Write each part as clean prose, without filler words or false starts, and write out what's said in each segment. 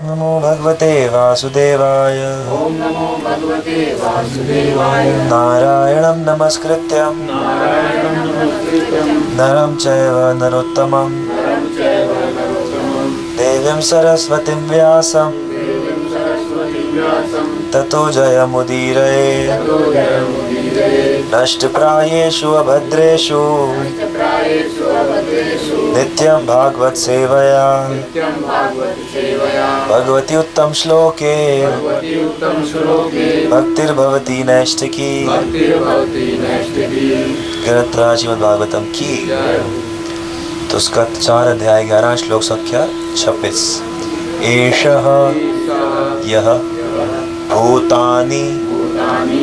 नमो भगवते वासुदेवाय। ओम नमो भगवते वासुदेवाय। नारायणं नमस्कृत्यं नरं चैव नरोत्तमं देवीं सरस्वतीं व्यासं ततो जयमुदीरये। नष्टप्रायेषु अभद्रेषु नित्यं भागवत सेवया भगवती उत्तम श्लोके भक्तिर्भवती नैष्ठिकी। गिरत्राज श्रीमद्भागवतम की। तो उसका 4 अध्याय 11 श्लोक संख्या 26। एषः यह भूतानि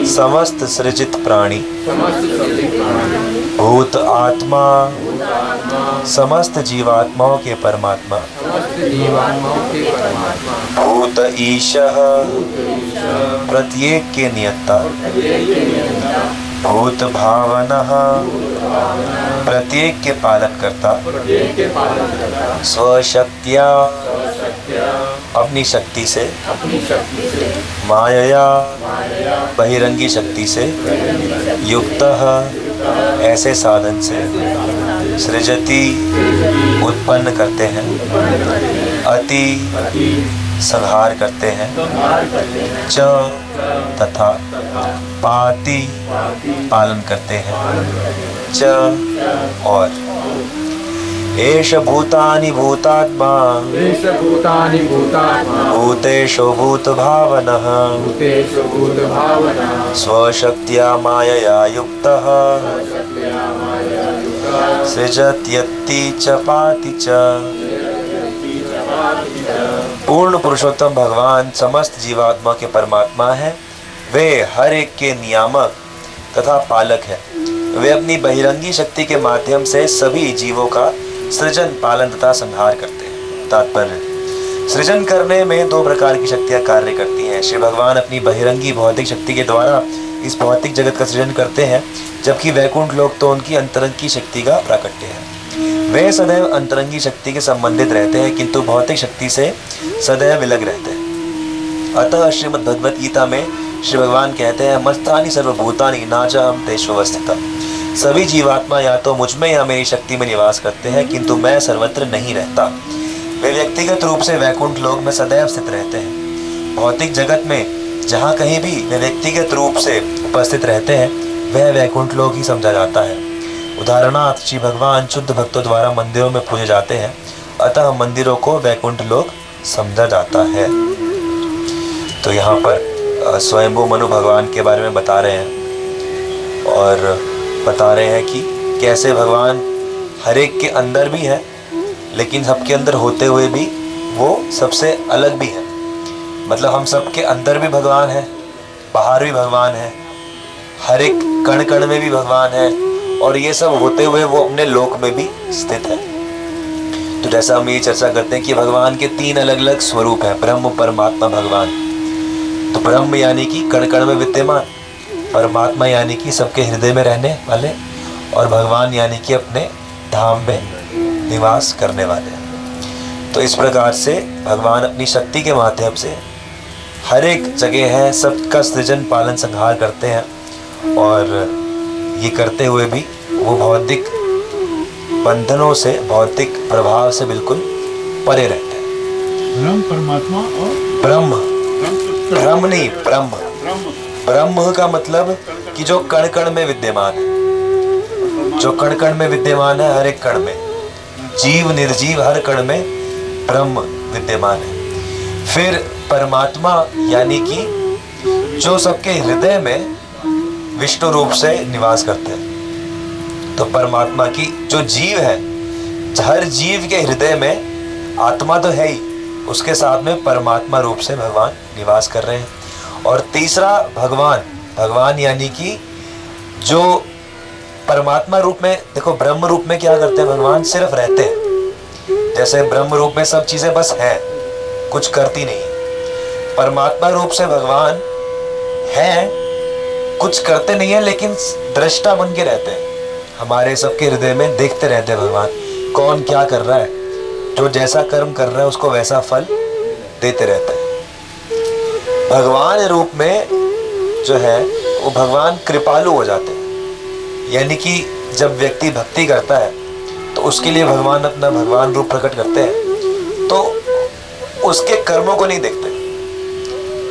समस्त सृजित प्राणी भूत आत्मा समस्त जीवात्माओं के परमात्मा भूत ईशः प्रत्येक के नियंता भूत भावनः प्रत्येक के पालन करता स्वशक्तिया अपनी शक्ति से मायया बहिरंगी शक्ति से युक्तः ऐसे साधन से सृजति उत्पन्न करते हैं अति संहार करते हैं च तथा पाति पालन करते हैं च और एष भूतानि भूतात्मा भूतेषु भूतभावनः स्वशक्त्या मायया युक्तः सृजत्यति च पाति च। पूर्ण पुरुषोत्तम भगवान समस्त जीवात्मा के परमात्मा है। वे हर एक के नियामक तथा पालक है। वे अपनी बहिरंगी शक्ति के माध्यम से सभी जीवों का सृजन पालन तथा संहार करते हैं। तात्पर्य, सृजन करने में 2 प्रकार की शक्तियां कार्य करती हैं। श्री भगवान अपनी बहिरंगी भौतिक शक्ति के द्वारा इस भौतिक जगत का सृजन करते हैं, जबकि वैकुंठ लोक तो उनकी अंतरंगी शक्ति का प्राकट्य है। वे सदैव अंतरंगी शक्ति के संबंधित रहते हैं, किंतु भौतिक शक्ति से सदैव विलग रहते हैं। अतः श्रीमद् भगवत गीता में श्री भगवान कहते हैं, मस्तानि सर्वभूतानि नाचाहं तेषु अवस्थितः। सभी जीवात्मा या तो मुझ में या मेरी शक्ति में निवास करते हैं, किंतु मैं सर्वत्र नहीं रहता। वे व्यक्तिगत रूप से वैकुंठ लोक में सदैव स्थित रहते हैं। भौतिक जगत में जहाँ कहीं भी वे व्यक्तिगत रूप से उपस्थित रहते हैं, वह वैकुंठ लोक ही समझा जाता है। उदाहरणार्थ श्री भगवान शुद्ध भक्तों द्वारा मंदिरों में पूजे जाते हैं, अतः मंदिरों को वैकुंठ लोक समझा जाता है। तो यहाँ पर स्वयंभू मनु भगवान के बारे में बता रहे हैं और बता रहे हैं कि कैसे भगवान हर एक के अंदर भी है, लेकिन सबके अंदर होते हुए भी वो सबसे अलग भी है। मतलब हम सबके अंदर भी भगवान है, बाहर भी भगवान है, हर एक कण कण में भी भगवान है, और ये सब होते हुए वो अपने लोक में भी स्थित है। तो जैसा हम ये चर्चा करते हैं कि भगवान के 3 अलग अलग स्वरूप हैं, ब्रह्म परमात्मा भगवान। तो ब्रह्म यानी कि कण कण में विद्यमान, परमात्मा यानी कि सबके हृदय में रहने वाले, और भगवान यानी कि अपने धाम में निवास करने वाले। तो इस प्रकार से भगवान अपनी शक्ति के माध्यम से हर एक जगह है, सबका सृजन पालन संहार करते हैं, और ये करते हुए भी वो भौतिक बंधनों से, भौतिक प्रभाव से बिल्कुल परे रहते हैं। ब्रह्म परमात्मा और ब्रह्म नहीं, ब्रह्म का मतलब कि जो कण कण में विद्यमान है, जो कण कण में विद्यमान है, हर एक कण में, जीव निर्जीव हर कण में ब्रह्म विद्यमान है। फिर परमात्मा यानी कि जो सबके हृदय में विष्णु रूप से निवास करते हैं। तो परमात्मा की जो जीव है, हर जीव के हृदय में आत्मा तो है ही, उसके साथ में परमात्मा रूप से भगवान निवास कर रहे हैं। और तीसरा भगवान यानी कि जो परमात्मा रूप में, देखो ब्रह्म रूप में क्या करते हैं भगवान, सिर्फ रहते हैं। जैसे ब्रह्म रूप में सब चीजें बस हैं, कुछ करती नहीं। परमात्मा रूप से भगवान है, कुछ करते नहीं है, लेकिन दृष्टा बन के रहते हैं। हमारे सबके हृदय में देखते रहते हैं भगवान कौन क्या कर रहा है। जो जैसा कर्म कर रहा है उसको वैसा फल देते रहते हैं। भगवान रूप में जो है वो भगवान कृपालु हो जाते हैं, यानी कि जब व्यक्ति भक्ति करता है तो उसके लिए भगवान अपना भगवान रूप प्रकट करते हैं, तो उसके कर्मों को नहीं देखते,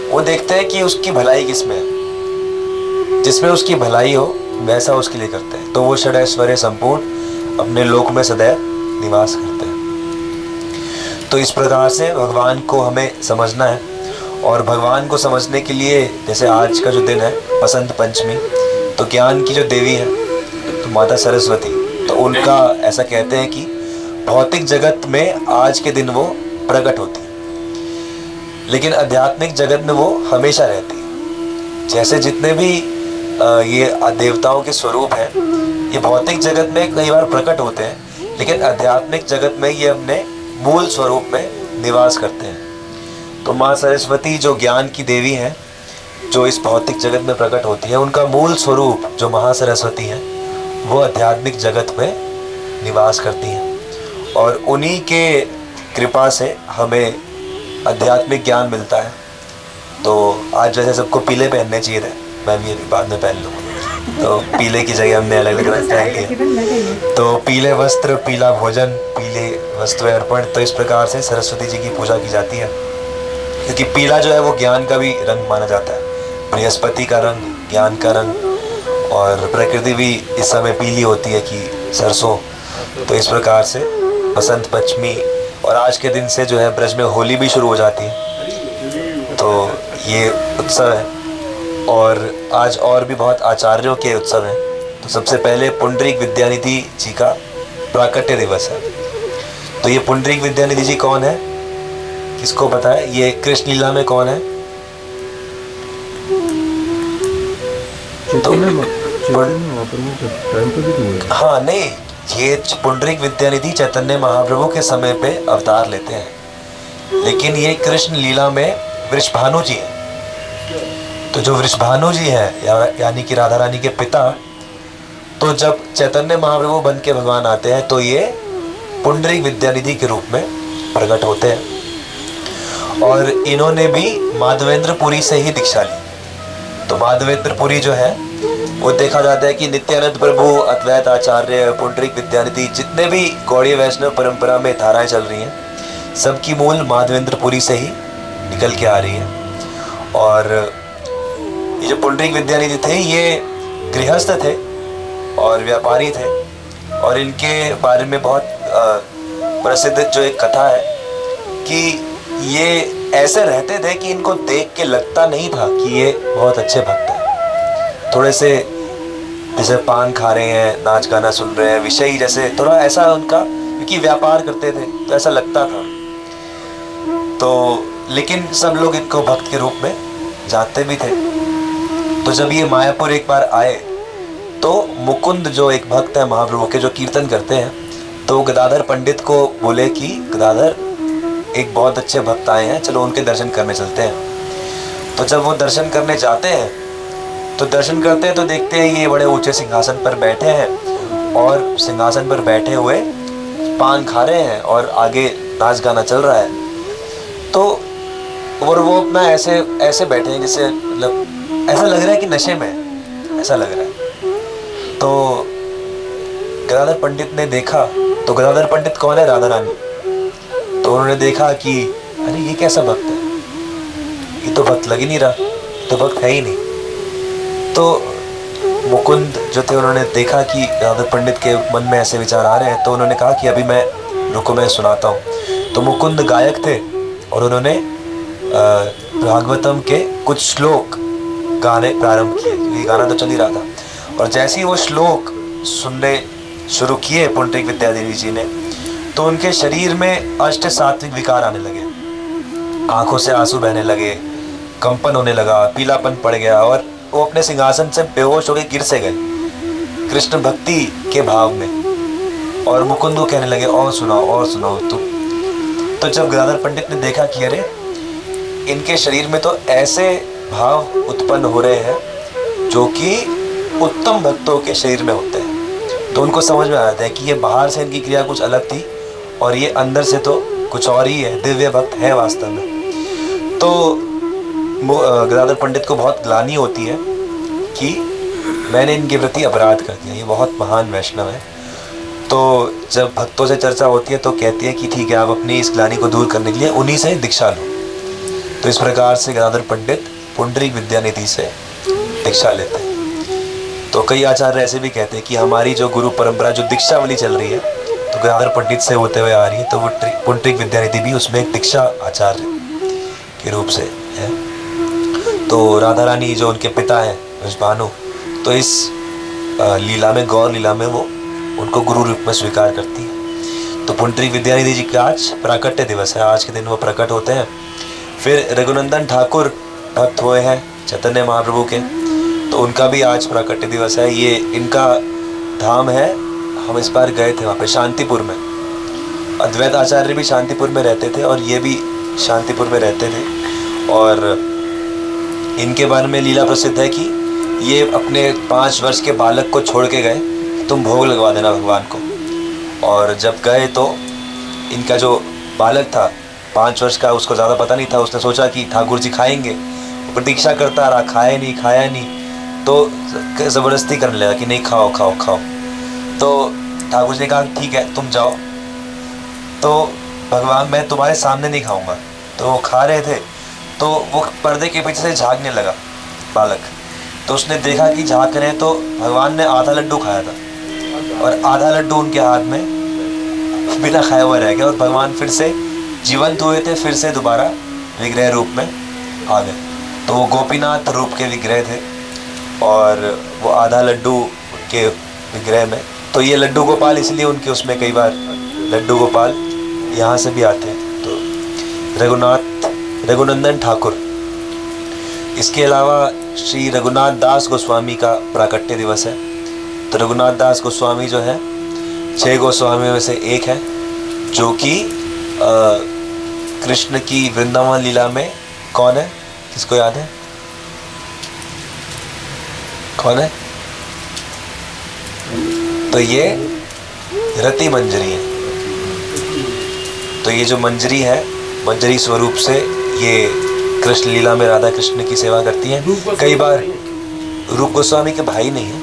वो देखते हैं कि उसकी भलाई किसमें है, जिसमें उसकी भलाई हो वैसा उसके लिए करते हैं। तो वो षडैश्वर्य संपूर्ण अपने लोक में सदैव निवास करते हैं। तो इस प्रकार से भगवान को हमें समझना है, और भगवान को समझने के लिए जैसे आज का जो दिन है बसंत पंचमी, तो ज्ञान की जो देवी है तो माता सरस्वती, तो उनका ऐसा कहते हैं कि भौतिक जगत में आज के दिन वो प्रकट होती है, लेकिन आध्यात्मिक जगत में वो हमेशा रहती है। जैसे जितने भी ये देवताओं के स्वरूप हैं, ये भौतिक जगत में कई बार प्रकट होते हैं, लेकिन आध्यात्मिक जगत में ये अपने मूल स्वरूप में निवास करते हैं। तो माँ सरस्वती जो ज्ञान की देवी हैं, जो इस भौतिक जगत में प्रकट होती है, उनका मूल स्वरूप जो महासरस्वती है वो आध्यात्मिक जगत में निवास करती हैं, और उन्हीं के कृपा से हमें आध्यात्मिक ज्ञान मिलता है। तो आज जैसे सबको पीले पहनने चाहिए थे, मैं भी अभी बाद में पहन लूँगा, तो पीले की जगह हमने अलग अलग रंग पहन लिया। तो पीले वस्त्र, पीला भोजन, पीले वस्त्र अर्पण, तो इस प्रकार से सरस्वती जी की पूजा की जाती है, क्योंकि पीला जो है वो ज्ञान का भी रंग माना जाता है, बृहस्पति का रंग, ज्ञान का रंग, और प्रकृति भी इस समय पीली होती है कि सरसों। तो इस प्रकार से बसंत पंचमी और आज के दिन से जो है ब्रज में होली भी शुरू हो जाती है। तो ये उत्सव है, और आज और भी बहुत आचार्यों के उत्सव हैं। तो सबसे पहले पुंडरीक विद्यानिधि जी का प्राकट्य दिवस है। तो ये पुंडरीक विद्यानिधि जी कौन है, किसको पता है? ये कृष्ण लीला में कौन है? तो हाँ नहीं, ये पुंडरीक विद्यानिधि चैतन्य महाप्रभु के समय पे अवतार लेते हैं, लेकिन ये कृष्ण लीला में वृषभानु जी हैं। तो जो वृषभानु जी हैं यानी कि राधा रानी के पिता, तो जब चैतन्य महाप्रभु बन के भगवान आते हैं तो ये पुंडरीक विद्यानिधि के रूप में प्रकट होते हैं, और इन्होंने भी माधवेंद्रपुरी से ही दीक्षा ली। तो माधवेंद्रपुरी जो है वो देखा जाता है कि नित्यानंद प्रभु, अद्वैत आचार्य, पुंडरीक विद्यानिधि, जितने भी गौड़ीय वैष्णव परंपरा में धाराएं चल रही हैं, सबकी मूल माधवेंद्रपुरी से ही निकल के आ रही है। और ये जो पुंडरीक विद्यानिधि थे ये गृहस्थ थे और व्यापारी थे, और इनके बारे में बहुत प्रसिद्ध जो एक कथा है कि ये ऐसे रहते थे कि इनको देख के लगता नहीं था कि ये बहुत अच्छे भक्त हैं। थोड़े से जैसे पान खा रहे हैं, नाच गाना सुन रहे हैं, विषय जैसे थोड़ा ऐसा उनका, क्योंकि व्यापार करते थे तो ऐसा लगता था। तो लेकिन सब लोग इनको भक्त के रूप में जानते भी थे। तो जब ये मायापुर एक बार आए तो मुकुंद जो एक भक्त है महाप्रभु के, जो कीर्तन करते हैं, तो गदाधर पंडित को बोले कि गदाधर एक बहुत अच्छे भक्त आए हैं, चलो उनके दर्शन करने चलते हैं। तो जब वो दर्शन करने जाते हैं तो दर्शन करते हैं तो देखते हैं ये बड़े ऊंचे सिंहासन पर बैठे हैं, और सिंहासन पर बैठे हुए पान खा रहे हैं और आगे नाच गाना चल रहा है। तो और वो अपना ऐसे ऐसे बैठे हैं जैसे मतलब ऐसा लग रहा है कि नशे में ऐसा लग रहा है। तो गदाधर पंडित ने देखा, तो गदाधर पंडित कौन है? राधा रानी। तो उन्होंने देखा कि अरे ये कैसा भक्त है, ये तो भक्त लग ही नहीं रहा, तो भक्त है ही नहीं। तो मुकुंद जो थे उन्होंने देखा कि गदाधर पंडित के मन में ऐसे विचार आ रहे हैं, तो उन्होंने कहा कि अभी मैं सुनाता हूँ। तो मुकुंद गायक थे और उन्होंने भागवतम के कुछ श्लोक गाने प्रारंभ किए। ये गाना तो चल ही रहा था, और जैसे ही वो श्लोक सुनने शुरू किए पुंडरीक विद्यानिधि जी ने, तो उनके शरीर में अष्ट सात्विक विकार आने लगे, आंखों से आंसू बहने लगे, कंपन होने लगा, पीलापन पड़ गया, और वो अपने सिंहासन से बेहोश होकर गिर से गए कृष्ण भक्ति के भाव में। और मुकुंद को कहने लगे और सुनाओ तुम। तो जब गदाधर पंडित ने देखा कि अरे इनके शरीर में तो ऐसे भाव उत्पन्न हो रहे हैं जो कि उत्तम भक्तों के शरीर में होते हैं, तो उनको समझ में आ जाता है कि ये बाहर से इनकी क्रिया कुछ अलग थी और ये अंदर से तो कुछ और ही है, दिव्य भक्त है वास्तव में। तो गदाधर पंडित को बहुत ग्लानि होती है कि मैंने इनके प्रति अपराध कर दिया, ये बहुत महान वैष्णव है। तो जब भक्तों से चर्चा होती है तो कहती है कि ठीक है, आप अपनी इस ग्लानि को दूर करने के लिए उन्हीं से दीक्षा लो। तो इस प्रकार से गदाधर पंडित पुंडरीक विद्यानिधि से दीक्षा लेते हैं। तो कई आचार्य ऐसे भी कहते हैं कि हमारी जो गुरु परंपरा जो दीक्षावली चल रही है तो गदाधर पंडित से होते हुए आ रही है, तो वो पुंडरीक विद्यानिधि भी उसमें एक दीक्षा आचार्य के रूप से है। तो राधा रानी जो उनके पिता हैं वृषभानु, तो इस लीला में, गौर लीला में वो उनको गुरु रूप में स्वीकार करती है। तो पुंडरीक विद्यानिधि जी का आज प्राकट्य दिवस है, आज के दिन वो प्रकट होते हैं। फिर रघुनंदन ठाकुर भक्त हुए हैं चैतन्य महाप्रभु के, तो उनका भी आज प्राकट्य दिवस है। ये इनका धाम है, हम इस बार गए थे वहाँ पे शांतिपुर में। अद्वैत आचार्य भी शांतिपुर में रहते थे और ये भी शांतिपुर में रहते थे। और इनके बारे में लीला प्रसिद्ध है कि ये अपने 5 वर्ष के बालक को छोड़ के गए, तुम भोग लगवा देना भगवान को। और जब गए तो इनका जो बालक था 5 वर्ष का, उसको ज़्यादा पता नहीं था, उसने सोचा कि ठाकुर जी खाएंगे, प्रतीक्षा करता रहा, खाया नहीं, तो ज़बरदस्ती करने लगा कि नहीं, खाओ खाओ खाओ। तो ठाकुर जी ने कहा ठीक है तुम जाओ। तो भगवान, मैं तुम्हारे सामने नहीं खाऊंगा। तो वो खा रहे थे, तो वो पर्दे के पीछे से झाँकने लगा बालक। तो उसने देखा कि झाँक रहे हैं, तो भगवान ने आधा लड्डू खाया था और आधा लड्डू उनके हाथ में बिना खाया हुआ रह गया। और भगवान फिर से जीवंत हुए थे, फिर से दोबारा विग्रह रूप में आ गए। तो वो गोपीनाथ रूप के विग्रह थे और वो आधा लड्डू के विग्रह में। तो ये लड्डू गोपाल इसलिए उनके उसमें कई बार लड्डू गोपाल यहाँ से भी आते हैं। तो रघुनंदन ठाकुर। इसके अलावा श्री रघुनाथ दास गोस्वामी का प्राकट्य दिवस है। तो रघुनाथ दास गोस्वामी जो है 6 गोस्वामियों में से एक है, जो कि कृष्ण की वृंदावन लीला में कौन है, किसको याद है, कौन है? तो ये रति मंजरी है। तो ये जो मंजरी है, मंजरी स्वरूप से ये कृष्ण लीला में राधा कृष्ण की सेवा करती हैं। कई बार रूप गोस्वामी के भाई नहीं है,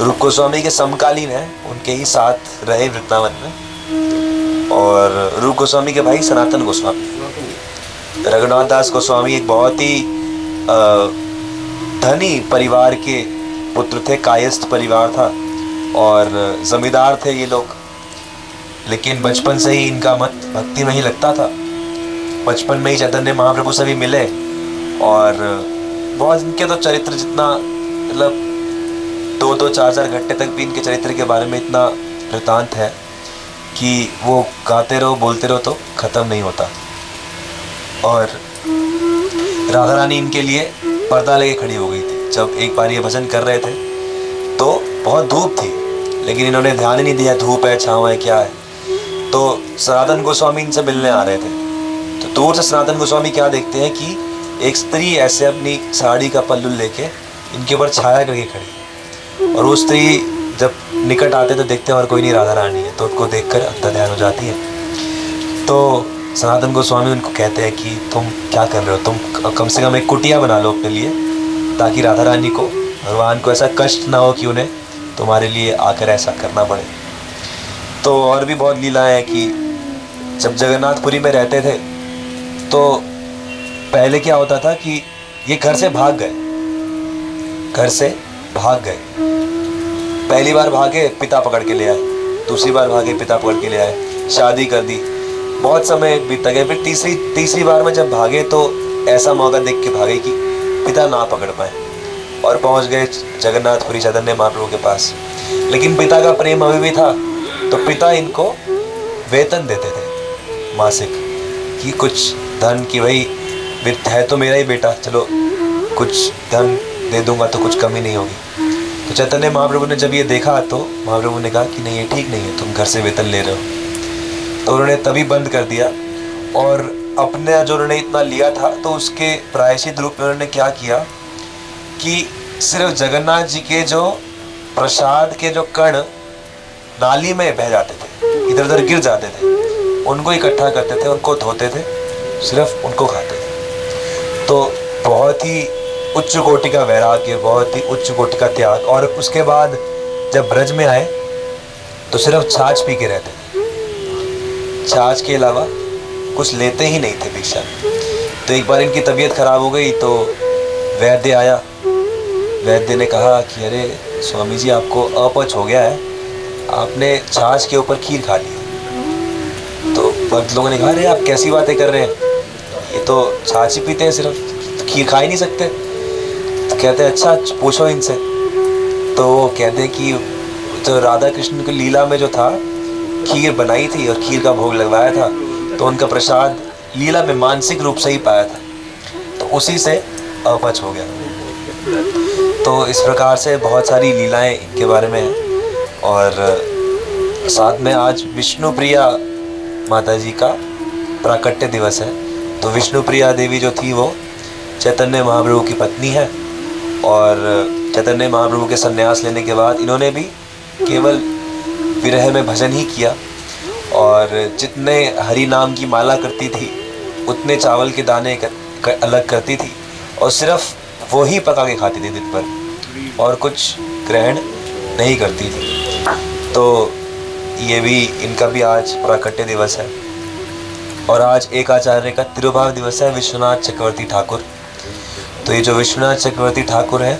रूप गोस्वामी के समकालीन है, उनके ही साथ रहे वृंदावन में। और रूप गोस्वामी के भाई सनातन गोस्वामी। रघुनाथ दास गोस्वामी एक बहुत ही धनी परिवार के पुत्र थे, कायस्थ परिवार था और जमींदार थे ये लोग। लेकिन बचपन से ही इनका मन भक्ति में ही लगता था। बचपन में ही चैतन्य महाप्रभु से भी मिले और बहुत इनके तो चरित्र जितना, मतलब 2-2, 4-4 घंटे तक भी इनके चरित्र के बारे में इतना वृतांत है कि वो गाते रहो, बोलते रहो तो ख़त्म नहीं होता। और राधा रानी इनके लिए पर्दा लेके खड़ी हो गई थी। जब एक बार ये भजन कर रहे थे तो बहुत धूप थी, लेकिन इन्होंने ध्यान ही नहीं दिया धूप है छाँव है क्या है। तो सनातन गोस्वामी इनसे मिलने आ रहे थे। तो दूर से सनातन गोस्वामी क्या देखते हैं कि एक स्त्री ऐसे अपनी साड़ी का पल्लू लेके इनके ऊपर छाया करके खड़ी, और वो स्त्री जब निकट आते तो देखते हैं और कोई नहीं, राधा रानी है। तो उनको देखकर अंतर ध्यान हो जाती है। तो सनातन गोस्वामी उनको कहते हैं कि तुम क्या कर रहे हो, तुम कम से कम एक कुटिया बना लो अपने लिए, ताकि राधा रानी को, भगवान को ऐसा कष्ट ना हो कि उन्हें तुम्हारे लिए आकर ऐसा करना पड़े। तो और भी बहुत लीलाएं हैं कि जब जगन्नाथपुरी में रहते थे तो पहले क्या होता था कि ये घर से भाग गए। पहली बार भागे, पिता पकड़ के ले आए, दूसरी बार भागे, पिता पकड़ के ले आए, शादी कर दी, बहुत समय बीत गया। फिर तीसरी बार में जब भागे तो ऐसा मौका देख के भागे कि पिता ना पकड़ पाए और पहुंच गए जगन्नाथपुरी चैतन्य महाप्रभु के पास। लेकिन पिता का प्रेम अभी भी था, तो पिता इनको वेतन देते थे मासिक, कि कुछ धन, कि भाई है तो मेरा ही बेटा, चलो कुछ धन दे दूंगा तो कुछ कमी नहीं होगी। तो चैतन्य महाप्रभु ने जब ये देखा तो महाप्रभु ने कहा कि नहीं, ये ठीक नहीं है, तुम घर से वेतन ले रहे हो। तो उन्होंने तभी बंद कर दिया। और अपने जो उन्होंने इतना लिया था तो उसके प्रायश्चित रूप में उन्होंने क्या किया कि सिर्फ जगन्नाथ जी के जो प्रसाद के जो कण नाली में बह जाते थे, इधर उधर गिर जाते थे, उनको इकट्ठा करते थे, उनको धोते थे, सिर्फ उनको खाते थे। तो बहुत ही उच्च कोटि का वैराग्य, बहुत ही उच्च कोटि का त्याग। और उसके बाद जब ब्रज में आए तो सिर्फ छाछ पी के रहते थे, छाछ के अलावा कुछ लेते ही नहीं थे भिक्षा। तो एक बार इनकी तबीयत खराब हो गई तो वैद्य आया। वैद्य ने कहा कि अरे स्वामी जी, आपको अपच हो गया है, आपने छाछ के ऊपर खीर खा ली। तो भक्त लोगों ने कहा अरे आप कैसी बातें कर रहे हैं, ये तो छाछ ही पीते हैं, सिर्फ खीर खा ही नहीं सकते। तो कहते हैं अच्छा पूछो इनसे। तो वो कहते हैं कि जो राधा कृष्ण की लीला में जो था, खीर बनाई थी और खीर का भोग लगवाया था, तो उनका प्रसाद लीला में मानसिक रूप से ही पाया था, तो उसी से अपच हो गया। तो इस प्रकार से बहुत सारी लीलाएं इनके बारे में हैं। और साथ में आज विष्णु प्रिया माता जी का प्राकट्य दिवस है। तो विष्णु प्रिया देवी जो थी वो चैतन्य महाप्रभु की पत्नी है। और चैतन्य महाप्रभु के संन्यास लेने के बाद इन्होंने भी केवल विरह में भजन ही किया। और जितने हरि नाम की माला करती थी उतने चावल के दाने अलग करती थी और सिर्फ वो ही पका के खाती थी दिन भर, और कुछ ग्रहण नहीं करती थी। तो ये भी, इनका भी आज प्राकट्य दिवस है। और आज एक आचार्य का तिरुभाव दिवस है, विश्वनाथ चक्रवर्ती ठाकुर। तो ये जो विश्वनाथ चक्रवर्ती ठाकुर है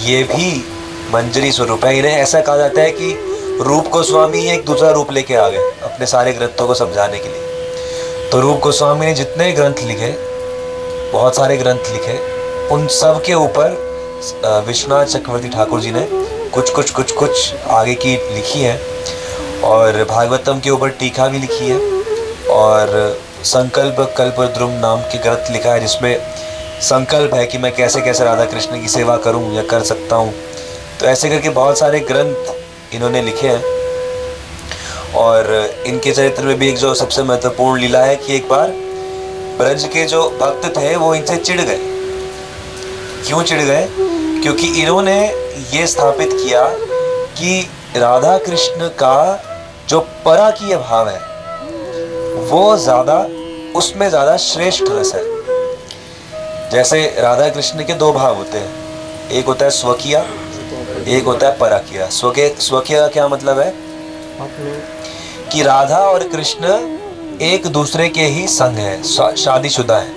ये भी मंजरी स्वरूप है। इन्हें ऐसा कहा जाता है कि रूप गोस्वामी एक दूसरा रूप लेके आ गए अपने सारे ग्रंथों को समझाने के लिए। तो रूप गोस्वामी ने जितने ग्रंथ लिखे, बहुत सारे ग्रंथ लिखे, उन सब के ऊपर विश्वनाथ चक्रवर्ती ठाकुर जी ने कुछ आगे की लिखी है। और भागवतम के ऊपर टीका भी लिखी है। और संकल्प कल्पद्रुम नाम के ग्रंथ लिखा है, जिसमें संकल्प है कि मैं कैसे कैसे राधा कृष्ण की सेवा करूं या कर सकता हूं। तो ऐसे करके बहुत सारे ग्रंथ इन्होंने लिखे हैं। और इनके चरित्र में भी एक जो सबसे महत्वपूर्ण लीला है कि एक बार ब्रज के जो भक्त थे वो इनसे चिढ़ गए। क्यों चिढ़ गए? क्योंकि इन्होंने ये स्थापित किया कि राधा कृष्ण का जो पराकीय भाव है वो ज़्यादा, उसमें ज़्यादा श्रेष्ठ रस है। जैसे राधा कृष्ण के दो भाव होते हैं, एक होता है स्वकीय, एक होता है पराकीय। स्वकीय का क्या मतलब है कि राधा और कृष्ण एक दूसरे के ही संग है, शादीशुदा है।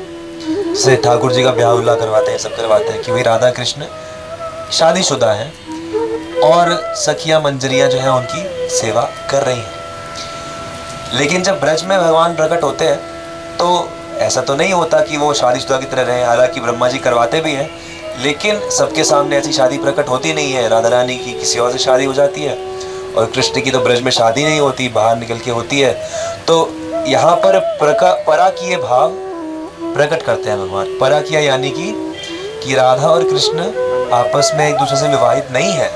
जैसे ठाकुर जी का ब्याह उल्ला करवाते हैं, सब करवाते हैं कि भाई राधा कृष्ण शादीशुदा हैं और सखिया मंजरियां जो है उनकी सेवा कर रही हैं। लेकिन जब ब्रज में भगवान प्रकट होते हैं तो ऐसा तो नहीं होता कि वो शादीशुदा की तरह रहे। हालांकि ब्रह्मा जी करवाते भी हैं, लेकिन सबके सामने ऐसी शादी प्रकट होती नहीं है। राधा रानी की किसी और से शादी हो जाती है और कृष्ण की तो ब्रज में शादी नहीं होती, बाहर निकल के होती है। तो यहाँ पर पराकीय भाव प्रकट करते हैं भगवान। पराकीय यानी कि राधा और कृष्ण आपस में एक दूसरे से विवाहित नहीं है,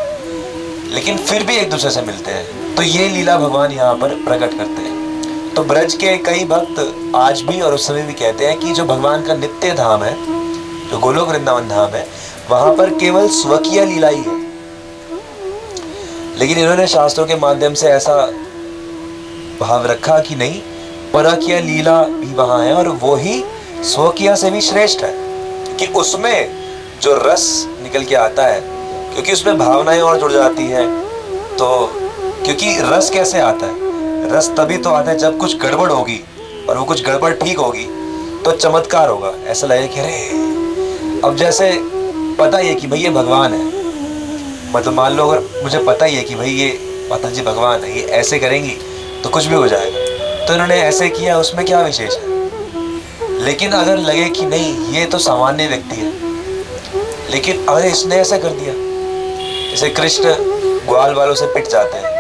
लेकिन फिर भी एक दूसरे से मिलते हैं। तो ये लीला भगवान यहाँ पर प्रकट करते हैं। तो ब्रज के कई भक्त आज भी और उस समय भी कहते हैं कि जो भगवान का नित्य धाम है, जो गोलोक वृंदावन धाम है, वहां पर केवल स्वकीय लीला ही है। लेकिन इन्होंने शास्त्रों के माध्यम से ऐसा भाव रखा कि नहीं, पराकीय लीला भी वहां है और वो ही स्वकीय से भी श्रेष्ठ है, कि उसमें जो रस निकल के आता है, क्योंकि उसमें भावनाएं और जुड़ जाती हैं। तो क्योंकि रस कैसे आता है? रस तभी तो आता है जब कुछ गड़बड़ होगी, और वो कुछ गड़बड़ ठीक होगी तो चमत्कार होगा। ऐसा लगेगा कि अरे, अब जैसे पता ही है कि भाई ये भगवान है, मतलब मान लो अगर मुझे पता ही है कि भाई ये माता जी भगवान है, ये ऐसे करेंगी तो कुछ भी हो जाएगा, तो इन्होंने ऐसे किया, उसमें क्या विशेष है। लेकिन अगर लगे कि नहीं ये तो सामान्य व्यक्ति है, लेकिन अगर इसने ऐसा कर दिया, जैसे कृष्ण ग्वाल वालों से पिट जाते हैं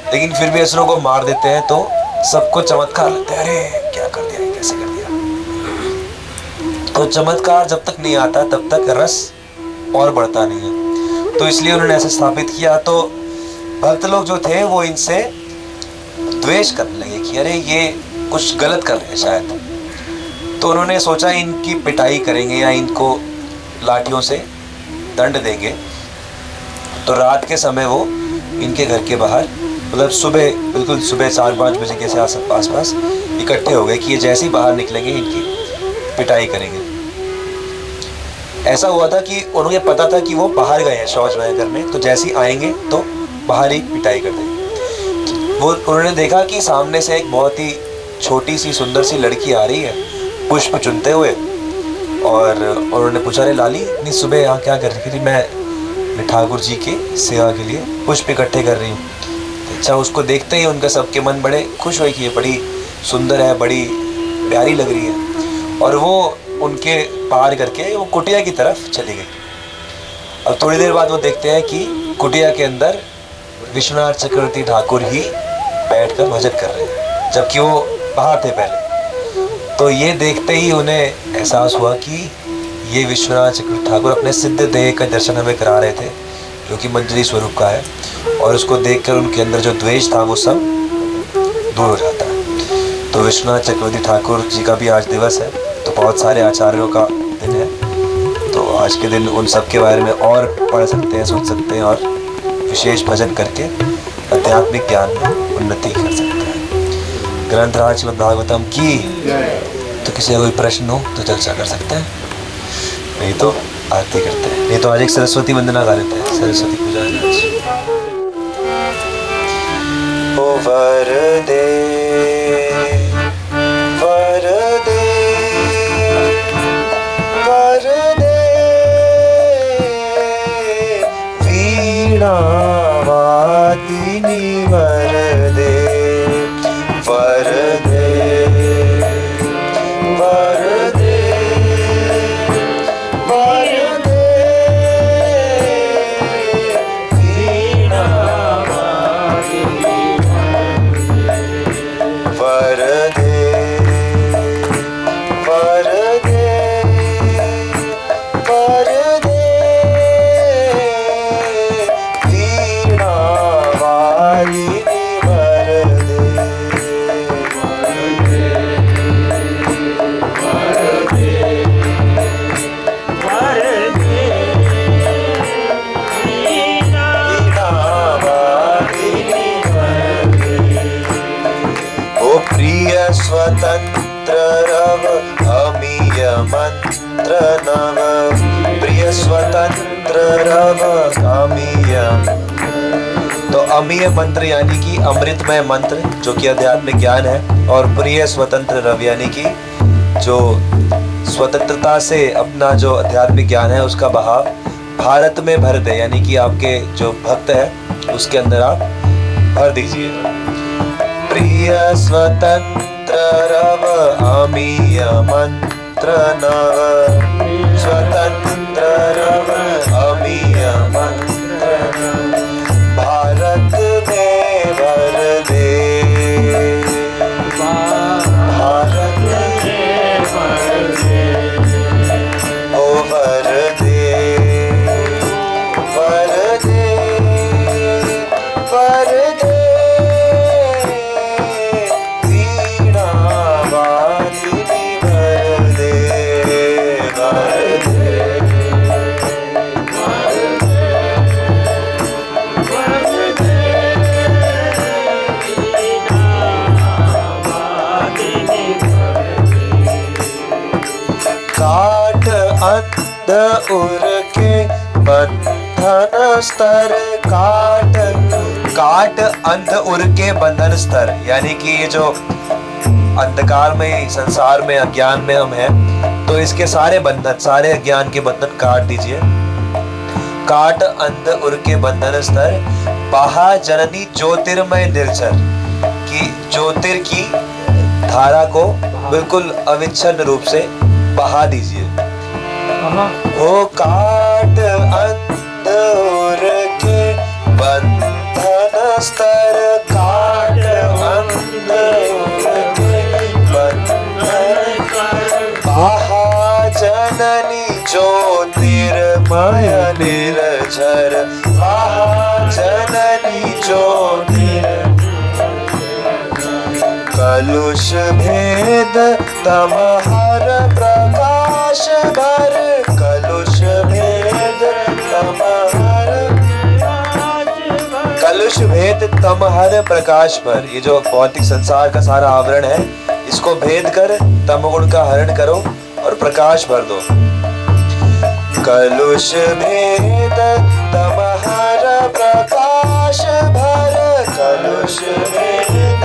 लेकिन फिर भी असुरों को मार देते हैं, तो सबको चमत्कार लगता है, अरे क्या कर दिया, कैसे कर दिया। तो चमत्कार जब तक नहीं आता तब तक रस और बढ़ता नहीं है। तो इसलिए उन्होंने ऐसे स्थापित किया। तो भक्त लोग जो थे वो इनसे द्वेष करने लगे कि अरे ये कुछ गलत कर रहे हैं शायद। तो उन्होंने सोचा इनकी पिटाई करेंगे या इनको लाठियों से दंड देंगे। तो रात के समय वो इनके घर के बाहर, मतलब सुबह, बिल्कुल सुबह 4-5 बजे के आस पास इकट्ठे हो गए कि ये जैसे ही बाहर निकलेंगे इनकी पिटाई करेंगे। ऐसा हुआ था कि उन्हें पता था कि वो बाहर गए हैं शौच वगैरह करने, तो जैसे ही आएंगे तो बाहर ही पिटाई कर देंगे। वो उन्होंने देखा कि सामने से एक बहुत ही छोटी सी सुंदर सी लड़की आ रही है पुष्प चुनते हुए, और उन्होंने पूछा, अरे लाली इतनी सुबह यहाँ क्या कर रही थी? मैं ठाकुर जी की सेवा के लिए पुष्प इकट्ठे कर रही हूँ। अच्छा, उसको देखते ही उनका सबके मन बड़े खुश हुए कि ये बड़ी सुंदर है, बड़ी प्यारी लग रही है, और वो उनके पार करके वो कुटिया की तरफ चली गई। अब थोड़ी देर बाद वो देखते हैं कि कुटिया के अंदर विश्वनाथ चक्रवर्ती ठाकुर ही बैठकर भजन कर रहे हैं, जबकि वो बाहर थे पहले। तो ये देखते ही उन्हें एहसास हुआ कि ये विश्वनाथ चक्रवर्ती ठाकुर अपने सिद्ध देह का दर्शन हमें करा रहे थे, जो कि मंजरी स्वरूप का है, और उसको देखकर उनके अंदर जो द्वेष था वो सब दूर हो जाता है। तो विश्वनाथ चक्रवर्ती ठाकुर जी का भी आज दिवस है, तो बहुत सारे आचार्यों का दिन है, तो आज के दिन उन सब के बारे में और पढ़ सकते हैं, सुन सकते हैं, और विशेष भजन करके आध्यात्मिक ज्ञान में उन्नति कर सकते हैं। ग्रंथराज श्रीमद्भागवतम की। तो किसी का कोई प्रश्न हो तो चर्चा कर सकते हैं, नहीं तो आरती करते हैं, नहीं तो आज एक सरस्वती वंदना गा लेते हैं, सरस्वती पूजा है आज। ओ वरदे वरदे वरदे वीणा वादिनी वरदे वरदे वरदे वरदे वीणा वादिनी वरदे वरदे वरदे वीणा वादिनी वरदे स्वतंत्र रव अमीय मंत्र नव, प्रिय स्वतंत्र रव अमीय। तो अमीय मंत्र यानी कि अमृतमय मंत्र, जो कि आध्यात्मिक ज्ञान है, और प्रिय स्वतंत्र रव यानी कि जो स्वतंत्रता से अपना जो आध्यात्मिक ज्ञान है उसका बहाव भारत में भर दे, यानी कि आपके जो भक्त है उसके अंदर आप भर दीजिए। प्रिय स्वतंत्र रव अमीय मंत्र नव, स्वतंत्र रव अमीय मंत्र भारत में भर दे, भारत में भर दे, ओ भर दे भर दे भर दे वीणा वादिनी भर दे भर दे काट अंध उर के बंधन स्तर, काट काट अंध उर के बंधन स्तर, यानी कि ये जो अंधकार में संसार में अज्ञान में हम हैं, तो इसके सारे बंधन, सारे अज्ञान के बंधन काट दीजिए। काट अंध उर के बंधन स्तर, बाहा जननी ज्योतिर्मय निर्जर, कि ज्योतिर की धारा को बिल्कुल अविच्छिन्न रूप से बहा दीजिए। ओ काट अंध उर के बंधन स्तर, काट अंध उर के बंधन स्तर, बाहा जननी ज्योतिर्मय निर्झर, बाहा जननी ज्योतिर्मय कलुष भेद तम हर प्रकाश भर, कलुष भेद तम हर कलुष भेद तम हर प्रकाश भर। ये जो भौतिक संसार का सारा आवरण है, इसको भेद कर तमगुण का हरण करो और प्रकाश भर दो। कलुष भेद तमहर प्रकाश भर, कलुष भेद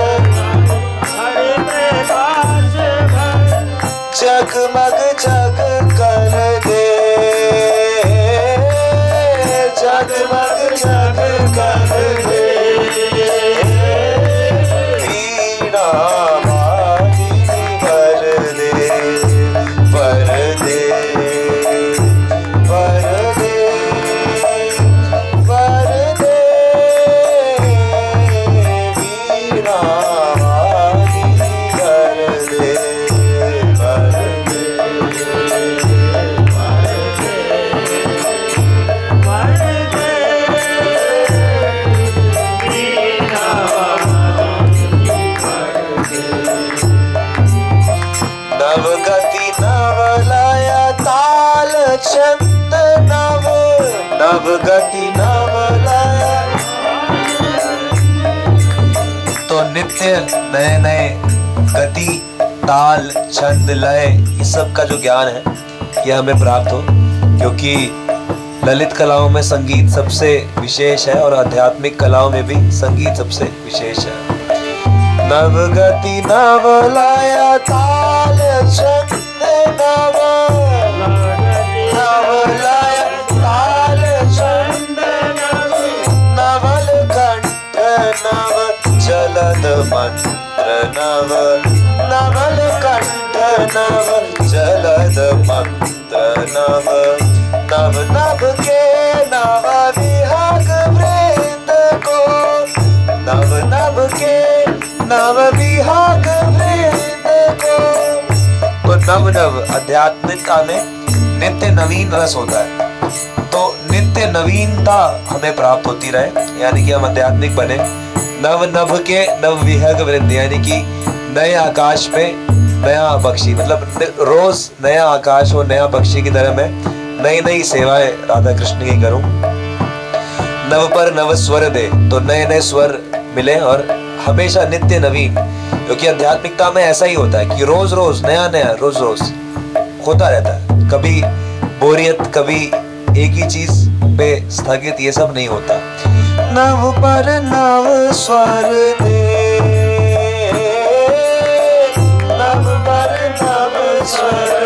जगमग जग कर दे, जगमग जग कर दे, वीणा वादिनी वर दे, वर दे, वर दे, वर दे, वीणा वादिनी वर दे, वर दे, नवगति नवलय ताल छंद नव, नवगति नवलय। तो नित्य नए नए गति ताल छंद लय इस सब का जो ज्ञान है यह हमें प्राप्त हो, क्योंकि ललित कलाओं में संगीत सबसे विशेष है और आध्यात्मिक कलाओं में भी संगीत सबसे विशेष है। नवगति नवलय ताल छंद नव, नवलय ताल छंद नव, नवल कंठ नव जलद मंत्र नव, नवल कंठ नव जलद मंत्र नव, नव नभ के नव विहग वृंद को, नव नभ के नव विहग वृंद को। तो नव नव आध्यात्मिकता में नित्य नवीन रस होता है, तो नित्य नवीनता हमें प्राप्त होती रहे, यानी कि हम आध्यात्मिक बने। नव नभ के नव विहग वृंद, यानी कि नए आकाश पे नया पक्षी, मतलब रोज नया आकाश और नया पक्षी की तरह मैं नई नई सेवाएं राधा कृष्ण की करूं। नव पर नव स्वर दे, तो नए नए स्वर मिले और हमेशा नित्य नवीन, क्योंकि आध्यात्मिकता में ऐसा ही होता है कि रोज रोज नया नया रोज रोज होता रहता है, कभी बोरियत, कभी एक ही चीज पे स्थगित, ये सब नहीं होता। नव पर नव स्वर दे, नव पर नव स्वर